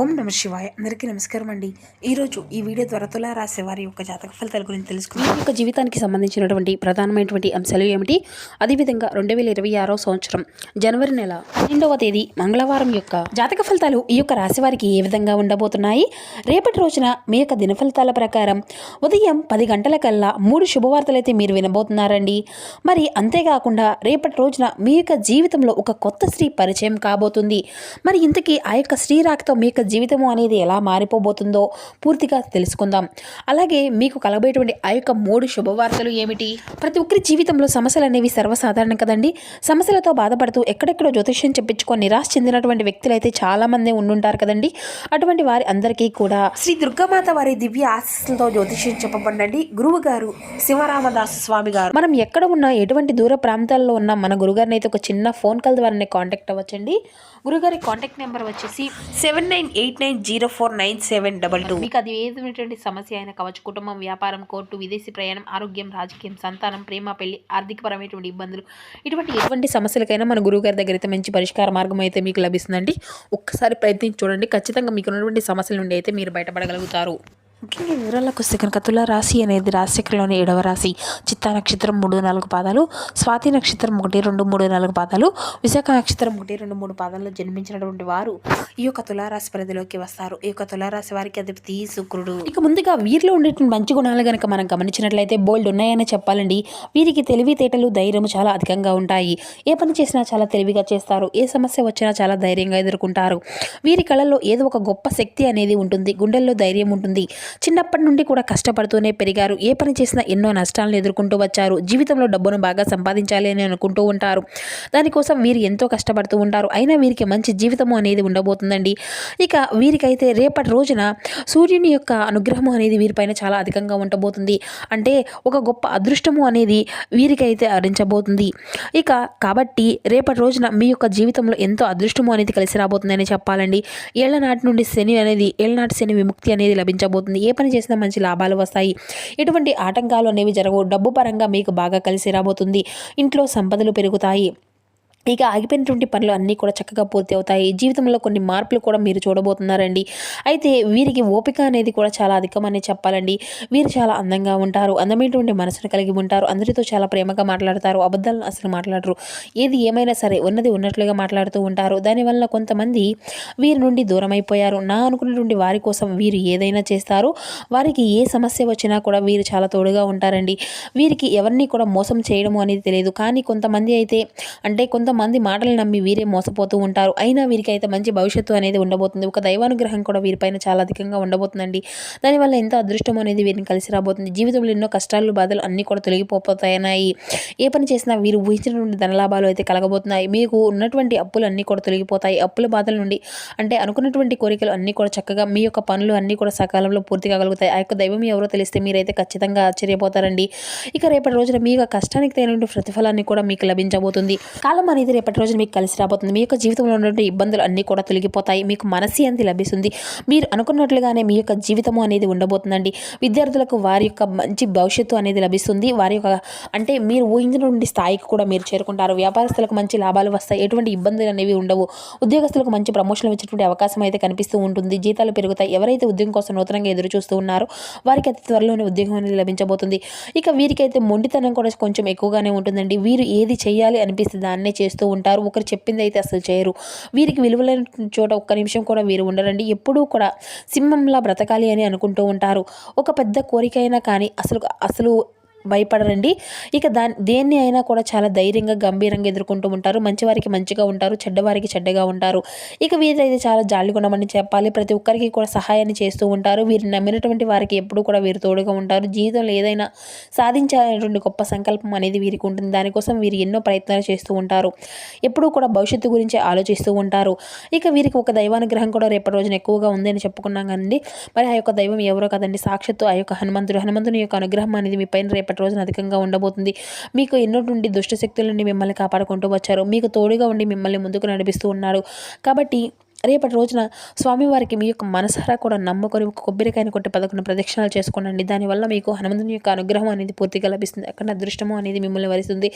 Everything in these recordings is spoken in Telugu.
ఓం నమ శివాయ. అందరికీ నమస్కారం అండి. ఈరోజు ఈ వీడియో ద్వారా తులా రాశి వారి యొక్క జాతక ఫలితాల గురించి తెలుసుకుందాం. మీ యొక్క జీవితానికి సంబంధించినటువంటి ప్రధానమైనటువంటి అంశాలు ఏమిటి, అదేవిధంగా 2026 సంవత్సరం జనవరి నెల 12వ తేదీ మంగళవారం యొక్క జాతక ఫలితాలు ఈ యొక్క రాశి వారికి ఏ విధంగా ఉండబోతున్నాయి. రేపటి రోజున మీ యొక్క దిన ఫలితాల ప్రకారం ఉదయం 10 గంటల కల్లా 3 శుభవార్తలు అయితే మీరు వినబోతున్నారండి. మరి అంతేకాకుండా రేపటి రోజున మీ యొక్క జీవితంలో ఒక కొత్త స్త్రీ పరిచయం కాబోతుంది. మరి ఇంతకీ ఆ యొక్క స్త్రీ రాకతో మీ యొక్క జీవితం అనేది ఎలా మారిపోబోతుందో పూర్తిగా తెలుసుకుందాం. అలాగే మీకు కలగబోయేటువంటి ఆ యొక్క 3 శుభవార్తలు ఏమిటి. ప్రతి ఒక్కరి జీవితంలో సమస్యలు అనేవి సర్వసాధారణం కదండి. సమస్యలతో బాధపడుతూ ఎక్కడెక్కడో జ్యోతిష్యం చెప్పించుకొని నిరాశ చెందినటువంటి వ్యక్తులు అయితే చాలా మంది ఉండుంటారు కదండి. అటువంటి వారి అందరికీ కూడా శ్రీ దుర్గామాత వారి దివ్య ఆశీస్సులతో జ్యోతిష్యం చెప్పబడండి. గురువు గారు శివరామదాసు స్వామి గారు. మనం ఎక్కడ ఉన్నా, ఎటువంటి దూర ప్రాంతాల్లో ఉన్న మన గురుగారిని అయితే ఒక చిన్న ఫోన్ కాల్ ద్వారానే కాంటాక్ట్ అవ్వచ్చండి. గురుగారి కాంటాక్ట్ నెంబర్ వచ్చేసి 7989049722. మీకు అది ఏదైనటువంటి సమస్య అయినా కావచ్చు, కుటుంబం, వ్యాపారం, కోర్టు, విదేశీ ప్రయాణం, ఆరోగ్యం, రాజకీయం, సంతానం, ప్రేమ, పెళ్లి, ఆర్థికపరమైనటువంటి ఇబ్బందులు, ఎటువంటి సమస్యలకైనా మన గురువుగారి దగ్గర అయితే మంచి పరిష్కార మార్గం అయితే మీకు లభిస్తుందండి. ఒక్కసారి ప్రయత్నించి చూడండి. ఖచ్చితంగా మీకు ఉన్నటువంటి సమస్యల నుండి అయితే మీరు బయటపడగలుగుతారు. ముఖ్యంగా వివరాలకు వస్తే కనుక తులా రాశి అనేది రాశిచక్రంలోని 7వ రాశి. చిత్తా నక్షత్రం 3-4 పాదాలు, స్వాతి నక్షత్రం 1-2-3-4 పాదాలు, విశాఖ నక్షత్రం 1-2-3 పాదాల్లో జన్మించినటువంటి వారు ఈ యొక్క తులారాశి పరిధిలోకి వస్తారు. ఈ యొక్క తులారాశి వారికి అధిపతి శుక్రుడు. ఇక ముందుగా వీరిలో ఉండేటువంటి మంచి గుణాలు కనుక మనం గమనించినట్లయితే బోల్డ్ ఉన్నాయని చెప్పాలండి. వీరికి తెలివితేటలు, ధైర్యం చాలా అధికంగా ఉంటాయి. ఏ పని చేసినా చాలా తెలివిగా చేస్తారు. ఏ సమస్య వచ్చినా చాలా ధైర్యంగా ఎదుర్కొంటారు. వీరి కళల్లో ఏదో ఒక గొప్ప శక్తి అనేది ఉంటుంది. గుండెల్లో ధైర్యం ఉంటుంది. చిన్నప్పటి నుండి కూడా కష్టపడుతూనే పెరిగారు. ఏ పని చేసినా ఎన్నో నష్టాలను ఎదుర్కొంటూ వచ్చారు. జీవితంలో డబ్బును బాగా సంపాదించాలి అని అనుకుంటూ ఉంటారు. దానికోసం వీరు ఎంతో కష్టపడుతూ ఉంటారు. అయినా వీరికి మంచి జీవితము అనేది ఉండబోతుందండి. ఇక వీరికైతే రేపటి రోజున సూర్యుని యొక్క అనుగ్రహము అనేది వీరిపైన చాలా అధికంగా ఉండబోతుంది. అంటే ఒక గొప్ప అదృష్టము అనేది వీరికైతే హరించబోతుంది. ఇక కాబట్టి రేపటి రోజున మీ యొక్క జీవితంలో ఎంతో అదృష్టము అనేది కలిసి రాబోతుందని చెప్పాలండి. ఏళ్లనాటి నుండి ఏళ్లనాటి శని విముక్తి అనేది లభించబోతుంది. ఏ పని చేసినా మంచి లాభాలు వస్తాయి. ఎటువంటి ఆటంకాలు అనేవి జరగవు. డబ్బు పరంగా మీకు బాగా కలిసి రాబోతుంది. ఇంట్లో సంపదలు పెరుగుతాయి. ఇక ఆగిపోయినటువంటి పనులు అన్నీ కూడా చక్కగా పూర్తి అవుతాయి. జీవితంలో కొన్ని మార్పులు కూడా మీరు చూడబోతున్నారండి. అయితే వీరికి ఓపిక అనేది కూడా చాలా అధికమని చెప్పాలండి. వీరు చాలా అందంగా ఉంటారు. అందమైనటువంటి మనసును కలిగి ఉంటారు. అందరితో చాలా ప్రేమగా మాట్లాడతారు. అబద్ధాలను అసలు మాట్లాడరు. ఏది ఏమైనా సరే ఉన్నది ఉన్నట్లుగా మాట్లాడుతూ ఉంటారు. దానివల్ల కొంతమంది వీరి నుండి దూరం అయిపోయారు. నా అనుకున్నటువంటి వారి కోసం వీరు ఏదైనా చేస్తారు. వారికి ఏ సమస్య వచ్చినా కూడా వీరు చాలా తోడుగా ఉంటారండి. వీరికి ఎవరిని కూడా మోసం చేయడము అనేది తెలియదు. కానీ కొంతమంది అయితే కొంతమంది మాటలు నమ్మి వీరే మోసపోతూ ఉంటారు. అయినా వీరికైతే మంచి భవిష్యత్తు అనేది ఉండబోతుంది. ఒక దైవానుగ్రహం కూడా వీరిపైన చాలా అధికంగా ఉండబోతుందండి. దానివల్ల ఎంతో అదృష్టం అనేది వీరిని కలిసి రాబోతుంది. జీవితంలో ఎన్నో కష్టాలు, బాధలు అన్నీ కూడా తొలగిపోతాయి. ఏ పని చేసినా వీరు ఊహించినటువంటి ధనలాభాలు అయితే కలగబోతున్నాయి. మీకు ఉన్నటువంటి అప్పులు అన్నీ కూడా తొలగిపోతాయి. అప్పుల బాధల నుండి అనుకున్నటువంటి కోరికలు అన్నీ కూడా చక్కగా మీ యొక్క పనులు అన్నీ కూడా సకాలంలో పూర్తి కాగలుగుతాయి. ఆ యొక్క దైవం ఎవరో తెలిస్తే మీరైతే ఖచ్చితంగా ఆశ్చర్యపోతారండి. ఇక రేపటి రోజున మీ యొక్క కష్టానికి తగినటువంటి ప్రతిఫలాన్ని కూడా మీకు లభించబోతుంది. కాలం అనేది రేపటి రోజు మీకు కలిసి రాబోతుంది. మీ యొక్క జీవితంలో ఉన్నటువంటి ఇబ్బందులు అన్నీ కూడా తొలగిపోతాయి. మీకు మనశ్శాంతి లభిస్తుంది. మీరు అనుకున్నట్లుగానే మీ యొక్క జీవితము అనేది ఉండబోతుందండి. విద్యార్థులకు వారి యొక్క మంచి భవిష్యత్తు అనేది లభిస్తుంది. వారి యొక్క మీరు ఊహించినటువంటి స్థాయికి కూడా మీరు చేరుకుంటారు. వ్యాపారస్తులకు మంచి లాభాలు వస్తాయి. ఎటువంటి ఇబ్బందులు అనేవి ఉండవు. ఉద్యోగస్తులకు మంచి ప్రమోషన్లు వచ్చేటువంటి అవకాశం అయితే కనిపిస్తూ ఉంటుంది. జీతాలు పెరుగుతాయి. ఎవరైతే ఉద్యోగం కోసం నూతనంగా ఎదురు చూస్తూ ఉన్నారో వారికి అతి త్వరలోనే ఉద్యోగం అనేది లభించబోతుంది. ఇక వీరికైతే మొండితనం కూడా కొంచెం ఎక్కువగానే ఉంటుందండి. వీరు ఏది చేయాలి అనిపిస్తే దాన్నే చేస్తూ ఉంటారు. ఒకరు చెప్పింది అయితే అసలు చేయరు. వీరికి విలువలైన చోట ఒక్క నిమిషం కూడా వీరు ఉండరండి. ఎప్పుడూ కూడా సింహంలా బ్రతకాలి అని అనుకుంటూ ఉంటారు. ఒక పెద్ద కోరిక అయినా కానీ అసలు భయపడరండి. ఇక దేన్ని అయినా కూడా చాలా ధైర్యంగా, గంభీరంగా ఎదుర్కొంటూ ఉంటారు. మంచివారికి మంచిగా ఉంటారు. చెడ్డవారికి చెడ్డగా ఉంటారు. ఇక వీరైతే చాలా జాలి గుణమని చెప్పాలి. ప్రతి ఒక్కరికి కూడా సహాయాన్ని చేస్తూ ఉంటారు. వీరిని నమ్మినటువంటి వారికి ఎప్పుడూ కూడా వీరు తోడుగా ఉంటారు. జీవితంలో ఏదైనా సాధించాలనేటువంటి గొప్ప సంకల్పం అనేది వీరికి ఉంటుంది. దానికోసం వీరు ఎన్నో ప్రయత్నాలు చేస్తూ ఉంటారు. ఎప్పుడూ కూడా భవిష్యత్తు గురించి ఆలోచిస్తూ ఉంటారు. ఇక వీరికి ఒక దైవానుగ్రహం కూడా రేపటి రోజున ఎక్కువగా ఉందని చెప్పుకున్నాం కదండి. మరి ఆ యొక్క దైవం ఎవరో కదండి, సాక్షాత్తు ఆ యొక్క హనుమంతుని యొక్క అనుగ్రహం అనేది మీ పైన రేపటి రోజున అధికంగా ఉండబోతుంది. మీకు ఎన్నో నుండి దుష్ట శక్తుల నుండి మిమ్మల్ని కాపాడుకుంటూ వచ్చారు. మీకు తోడుగా ఉండి మిమ్మల్ని ముందుకు నడిపిస్తూ ఉన్నారు. కాబట్టి రేపటి రోజున స్వామివారికి మీ యొక్క మనసారా కూడా నమ్ముకొని ఒక కొబ్బరికాయను కొట్టి 11 ప్రదక్షిణాలు చేసుకోనండి. దానివల్ల మీకు హనుమంతుని యొక్క అనుగ్రహం అనేది పూర్తిగా లభిస్తుంది. అక్కడ అదృష్టము అనేది మిమ్మల్ని వరిస్తుంది.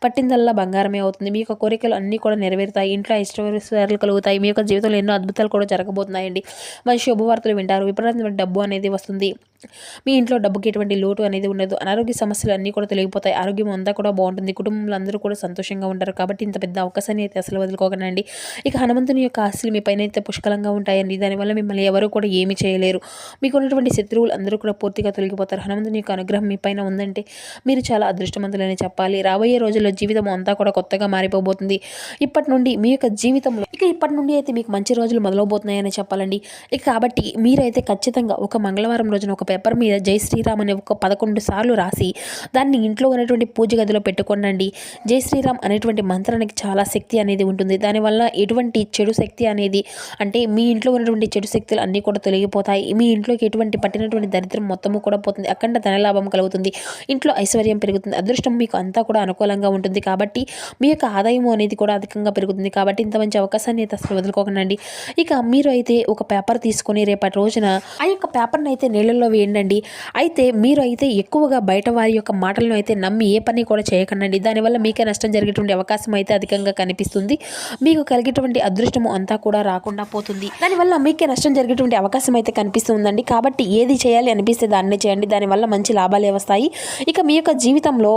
పట్టిందల్లా బంగారమే అవుతుంది. మీ యొక్క కోరికలు అన్నీ కూడా నెరవేరుతాయి. ఇంట్లో ఐశ్వర్యాలు కలుగుతాయి. మీ యొక్క జీవితంలో ఎన్నో అద్భుతాలు కూడా జరగబోతున్నాయండి. మంచి శుభవార్తలు వింటారు. విపరీతమైన డబ్బు అనేది వస్తుంది. మీ ఇంట్లో డబ్బుకి ఎటువంటి లోటు అనేది ఉండదు. అనారోగ్య సమస్యలు అన్నీ కూడా తొలగిపోతాయి. ఆరోగ్యం అంతా కూడా బాగుంటుంది. కుటుంబంలో అందరూ కూడా సంతోషంగా ఉంటారు. కాబట్టి ఇంత పెద్ద అవకాశాన్ని అయితే అసలు వదులుకోకండి. ఇక హనుమంతుని యొక్క ఆశలు మీ పైన అయితే పుష్కలంగా ఉంటాయండి. దానివల్ల మిమ్మల్ని ఎవరు కూడా ఏమీ చేయలేరు. మీకు ఉన్నటువంటి శత్రువులు అందరూ కూడా పూర్తిగా తొలగిపోతారు. హనుమంతుని యొక్క అనుగ్రహం మీ పైన ఉందంటే మీరు చాలా అదృష్టవంతులని చెప్పాలి. రాబోయే రోజుల్లో జీవితం అంతా కూడా కొత్తగా మారిపోబోతుంది. ఇప్పటి నుండి మీ యొక్క జీవితంలో ఇప్పటి నుండి అయితే మీకు మంచి రోజులు మొదలవబోతున్నాయని చెప్పాలండి. ఇక కాబట్టి మీరైతే ఖచ్చితంగా ఒక మంగళవారం రోజున ఒక పేపర్ మీద జై శ్రీరామ్ అనే ఒక 11 సార్లు రాసి దాన్ని ఇంట్లో ఉన్నటువంటి పూజ గదిలో పెట్టుకోండి. జై శ్రీరామ్ అనేటువంటి మంత్రానికి చాలా శక్తి అనేది ఉంటుంది. దానివల్ల ఎటువంటి చెడు శక్తి అనేది అంటే మీ ఇంట్లో ఉన్నటువంటి చెడు శక్తులు అన్నీ కూడా తొలగిపోతాయి. మీ ఇంట్లోకి ఎటువంటి పట్టినటువంటి దరిద్రం మొత్తము కూడా పోతుంది. అఖండ ధనలాభం కలుగుతుంది. ఇంట్లో ఐశ్వర్యం పెరుగుతుంది. అదృష్టం మీకు అంతా కూడా అనుకూలంగా ఉంటుంది. కాబట్టి మీ యొక్క ఆదాయం అనేది కూడా అధికంగా పెరుగుతుంది. కాబట్టి ఇంత మంచి అవకాశాన్ని అయితే అసలు వదులుకోకండి. ఇక మీరు అయితే ఒక పేపర్ తీసుకొని రేపటి రోజున ఆ యొక్క పేపర్ని అయితే నీళ్ళల్లో వేయండి. అయితే మీరు అయితే ఎక్కువగా బయట వారి యొక్క మాటలను అయితే నమ్మి ఏ పని కూడా చేయకండి. దానివల్ల మీకే నష్టం జరిగేటువంటి అవకాశం అయితే అధికంగా కనిపిస్తుంది. మీకు కలిగేటువంటి అదృష్టము అంతా కూడా రాకుండా పోతుంది. దానివల్ల మీకే నష్టం జరిగేటువంటి అవకాశం అయితే కనిపిస్తుందండి. కాబట్టి ఏది చేయాలి అనిపిస్తే దాన్నే చేయండి. దానివల్ల మంచి లాభాలే వస్తాయి. ఇక మీ యొక్క జీవితంలో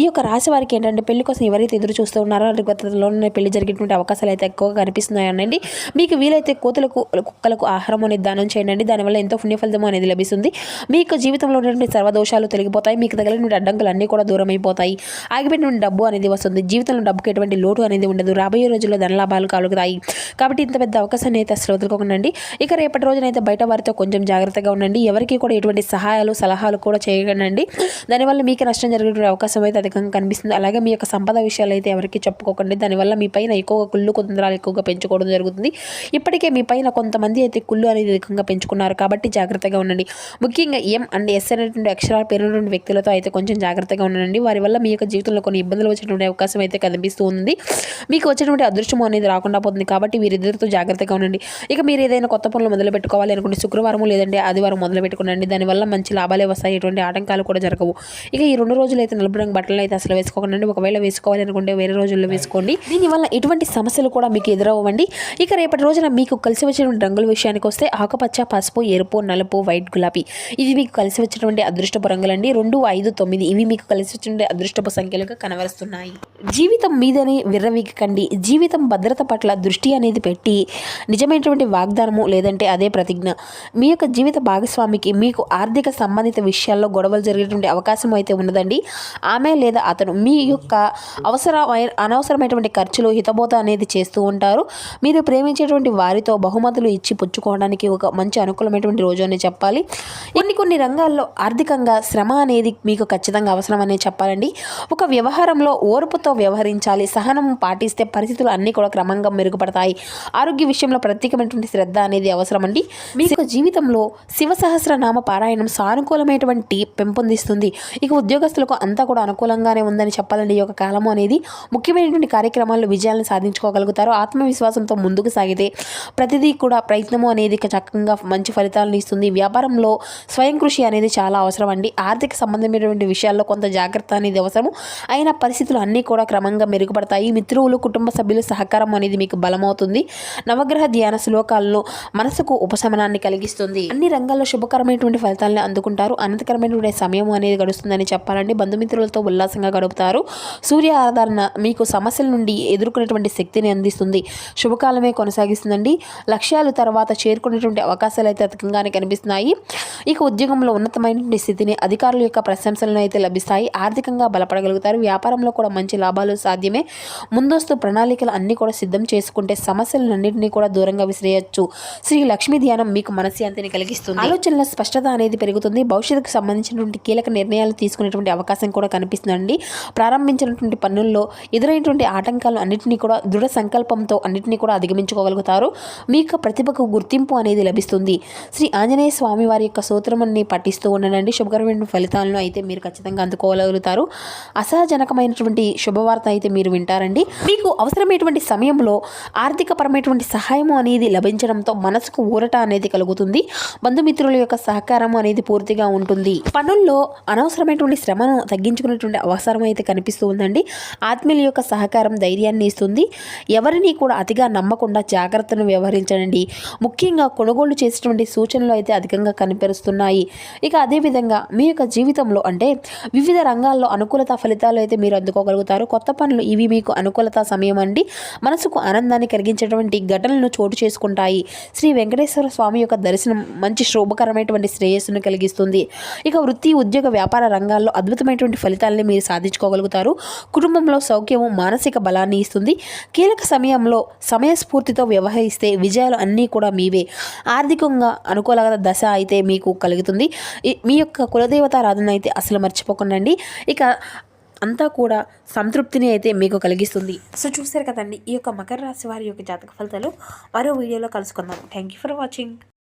ఈ యొక్క రాశి వారికి ఏంటంటే పెళ్లి కోసం ఎవరైతే ఎదురు చూస్తూ ఉన్నారో గతంలోనే పెళ్లి జరిగేటువంటి అవకాశాలు అయితే ఎక్కువగా కనిపిస్తున్నాయండి. మీకు వీలైతే కోతులకు కుక్కలకు ఆహారం అనేది దానం చేయండి. దానివల్ల ఎంతో పుణ్యఫలితం అనేది లభిస్తుంది. మీ యొక్క జీవితంలో ఉన్నటువంటి సర్వదోషాలు తొలగిపోతాయి. మీకు తగిలినటువంటి అడ్డంకులు అన్నీ కూడా దూరం అయిపోతాయి. ఆగిపోయినటువంటి డబ్బు అనేది వస్తుంది. జీవితంలో డబ్బుకి ఎటువంటి లోటు అనేది ఉండదు. రాబోయే రోజుల్లో ధనలాభాలు కలుగుతాయి. కాబట్టి ఇంత పెద్ద అవకాశాన్ని అయితే అసలు వదులుకోకండి. ఇక రేపటి రోజునైతే బయట వారితో కొంచెం జాగ్రత్తగా ఉండండి. ఎవరికి కూడా ఎటువంటి సహాయాలు సలహాలు కూడా చేయకండి. దానివల్ల మీకు నష్టం జరిగే అవకాశం అయితే అధికంగా కనిపిస్తుంది. అలాగే మీ యొక్క సంపద విషయాలు అయితే ఎవరికి చెప్పుకోకండి. దానివల్ల మీ పైన ఎక్కువగా కుళ్ళు కుందరాలు ఎక్కువగా పెంచుకోవడం జరుగుతుంది. ఇప్పటికే మీ పైన కొంతమంది అయితే కుళ్ళు అనేది అధికంగా పెంచుకున్నారు. కాబట్టి జాగ్రత్తగా ఉండండి. ముఖ్యంగా ఎం అండ్ ఎస్ అనేటువంటి అక్షరాలు పేరున్నటువంటి వ్యక్తులతో అయితే కొంచెం జాగ్రత్తగా ఉండండి. వారి వల్ల మీ యొక్క జీవితంలో కొన్ని ఇబ్బందులు వచ్చేటువంటి అవకాశం అయితే కనిపిస్తూ ఉంది. మీకు వచ్చేటువంటి అదృష్టం అనేది రాకుండా పోతుంది. కాబట్టి వీరిద్దరితో జాగ్రత్తగా ఉండండి. ఇక మీరు ఏదైనా కొత్త పనులు మొదలు పెట్టుకోవాలి అనుకుంటే శుక్రవారం లేదంటే ఆదివారం మొదలు పెట్టుకోండి. దానివల్ల మంచి లాభాలే వస్తాయి. ఎటువంటి ఆటంకాలు కూడా జరగవు. ఇక ఈ 2 రోజులు అయితే నలుపు రంగు బట్టలు అయితే అసలు వేసుకోకండి. ఒకవేళ వేసుకోవాలి అనుకుంటే వేరే రోజుల్లో వేసుకోండి. దీనివల్ల ఎటువంటి సమస్యలు కూడా మీకు ఎదురవ్వండి. ఇక రేపటి రోజున మీకు కలిసి వచ్చినటువంటి రంగుల విషయానికి వస్తే ఆకుపచ్చ, పసుపు, ఎరుపు, నలుపు, వైట్, గులాబీ ఇవి మీకు కలిసి వచ్చినటువంటి అదృష్టపు రంగులండి. 2, 5, 9 ఇవి మీకు కలిసి వచ్చినటువంటి అదృష్టపు సంఖ్యలుగా కనబరుస్తున్నాయి. జీవితం మీదనే విర్రవీగకండి. జీవితం భద్రత పట్ల దృష్టి అనేది పెట్టి నిజమైనటువంటి వాగ్దానము లేదంటే అదే ప్రతిజ్ఞ. మీ యొక్క జీవిత భాగస్వామికి మీకు ఆర్థిక సంబంధిత విషయాల్లో గొడవలు జరిగేటువంటి అవకాశం అయితే ఉన్నదండి. ఆమె లేదా అతను మీ యొక్క అనవసరమైనటువంటి ఖర్చులు హితబోత అనేది చేస్తూ ఉంటారు. మీరు ప్రేమించేటువంటి వారితో బహుమతులు ఇచ్చి పుచ్చుకోవడానికి ఒక మంచి అనుకూలమైనటువంటి రోజు అని చెప్పాలి. కొన్ని రంగాల్లో ఆర్థికంగా శ్రమ అనేది మీకు ఖచ్చితంగా అవసరం అనే చెప్పాలండి. ఒక వ్యవహారంలో ఓర్పుతో వ్యవహరించాలి. సహనం పాటిస్తే పరిస్థితులు అన్నీ కూడా క్రమంగా మెరుగుపడతాయి. ఆరోగ్య విషయంలో ప్రత్యేకమైనటువంటి శ్రద్ధ అనేది అవసరం అండి. మీకు జీవితంలో శివ సహస్రనామ పారాయణం సానుకూలమైనటువంటి పెంపొందిస్తుంది. ఇక ఉద్యోగస్తులకు అంతా కూడా అనుకూలంగానే ఉందని చెప్పాలండి. ఈ యొక్క కాలము అనేది ముఖ్యమైనటువంటి కార్యక్రమాల్లో విజయాలను సాధించుకోగలుగుతారు. ఆత్మవిశ్వాసంతో ముందుకు సాగితే ప్రతిదీ కూడా ప్రయత్నము అనేది చక్కగా మంచి ఫలితాలను ఇస్తుంది. వ్యాపారంలో స్వయం కృషి అనేది చాలా అవసరం అండి. ఆర్థిక సంబంధమైనటువంటి విషయాల్లో కొంత జాగ్రత్త అనేది అవసరం. అయిన పరిస్థితులు అన్నీ కూడా క్రమంగా మెరుగుపడతాయి. మిత్రులు, కుటుంబ సభ్యుల సహకారం అనేది మీకు బలమవుతుంది. నవగ్రహ ధ్యాన శ్లోకాల్లో మనసుకు ఉపశమనాన్ని కలిగిస్తుంది. అన్ని రంగాల్లో శుభకరమైనటువంటి ఫలితాలను అందుకుంటారు. అనంతకరమైనటువంటి సమయం అనేది గడుస్తుందని చెప్పాలండి. బంధుమిత్రులతో ఉల్లాసంగా గడుపుతారు. సూర్య ఆరాధన మీకు సమస్యల నుండి ఎదుర్కొనేటువంటి శక్తిని అందిస్తుంది. శుభకాలమే కొనసాగిస్తుందండి. లక్ష్యాలు తర్వాత చేరుకునేటువంటి అవకాశాలు అయితే అధికంగానే కనిపిస్తున్నాయి. ఇక ఉద్యోగంలో ఉన్నతమైనటువంటి స్థితిని అధికారుల యొక్క ప్రశంసలను అయితే లభిస్తాయి. ఆర్థికంగా బలపడగలుగుతారు. వ్యాపారంలో కూడా మంచి లాభాలు సాధ్యమే. ముందస్తు ప్రణాళికలు అన్ని కూడా సిద్ధం చేసుకుంటే సమస్యలన్నింటినీ కూడా దూరంగా విసిరేయచ్చు. శ్రీ లక్ష్మీ ధ్యానం మీకు మనశ్శాంతిని కలిగిస్తుంది. ఆలోచనల స్పష్టత అనేది పెరుగుతుంది. భవిష్యత్తుకు సంబంధించినటువంటి కీలక నిర్ణయాలు తీసుకునేటువంటి అవకాశం కూడా కనిపిస్తుందండి. ప్రారంభించినటువంటి పనుల్లో ఎదురైనటువంటి ఆటంకాలు అన్నింటినీ కూడా దృఢ సంకల్పంతో అన్నింటినీ కూడా అధిగమించుకోగలుగుతారు. మీ యొక్క ప్రతిభకు గుర్తింపు అనేది లభిస్తుంది. శ్రీ ఆంజనేయ స్వామి వారి యొక్క స్తోత్రాన్ని పఠిస్తూ ఉండండి. శుభకరమైన ఫలితాలను అయితే మీరు ఖచ్చితంగా అందుకోగలుగుతారు. అసహజనకమైనటువంటి శుభవార్త అయితే మీరు వింటారండి. మీకు అవసరమైనటువంటి సమయంలో ఆర్థికపరమైనటువంటి సహాయము అనేది లభించడంతో మనసుకు ఊరట అనేది కలుగుతుంది. బంధుమిత్రుల యొక్క సహకారం అనేది పూర్తిగా ఉంటుంది. పనుల్లో అనవసరమైనటువంటి శ్రమను తగ్గించుకునేటువంటి అవసరం అయితే కనిపిస్తూ ఉందండి. ఆత్మీయుల యొక్క సహకారం ధైర్యాన్ని ఇస్తుంది. ఎవరిని కూడా అతిగా నమ్మకుండా జాగ్రత్తను వ్యవహరించండి. ముఖ్యంగా కొనుగోలు చేసేటువంటి సూచనలు అయితే అధికంగా కనిపిస్తున్నాయి. ఇక అదేవిధంగా మీ యొక్క జీవితంలో అంటే వివిధ రంగాల్లో అనుకూలత ఫలితాలు అయితే మీరు అందుకోగలుగుతారు. కొత్త పనులు ఇవి మీకు అనుకూలత సమయం అండి. మనసుకు ఆనందాన్ని కలిగించేటువంటి ఘటనలను చోటు చేసుకుంటాయి. శ్రీ వెంకటేశ్వర స్వామి యొక్క దర్శనం మంచి శుభకరమైనటువంటి శ్రేయస్సును కలిగిస్తుంది. ఇక వృత్తి, ఉద్యోగ, వ్యాపార రంగాల్లో అద్భుతమైనటువంటి ఫలితాలని మీరు సాధించుకోగలుగుతారు. కుటుంబంలో సౌఖ్యము మానసిక బలాన్ని ఇస్తుంది. కీలక సమయంలో సమయస్ఫూర్తితో వ్యవహరిస్తే విజయాలు అన్నీ కూడా మీవే. ఆర్థికంగా అనుకూల దశ అయితే మీకు కలుగుతుంది. మీ యొక్క కులదేవతారాధన అయితే అసలు మర్చిపోకండి. ఇక అంతా కూడా సంతృప్తిని అయితే మీకు కలిగిస్తుంది. సో చూసారు కదండి ఈ యొక్క మకర రాశి వారి యొక్క జాతక ఫలితాలు. మరో వీడియోలో కలుసుకుందాం. Thank you for watching.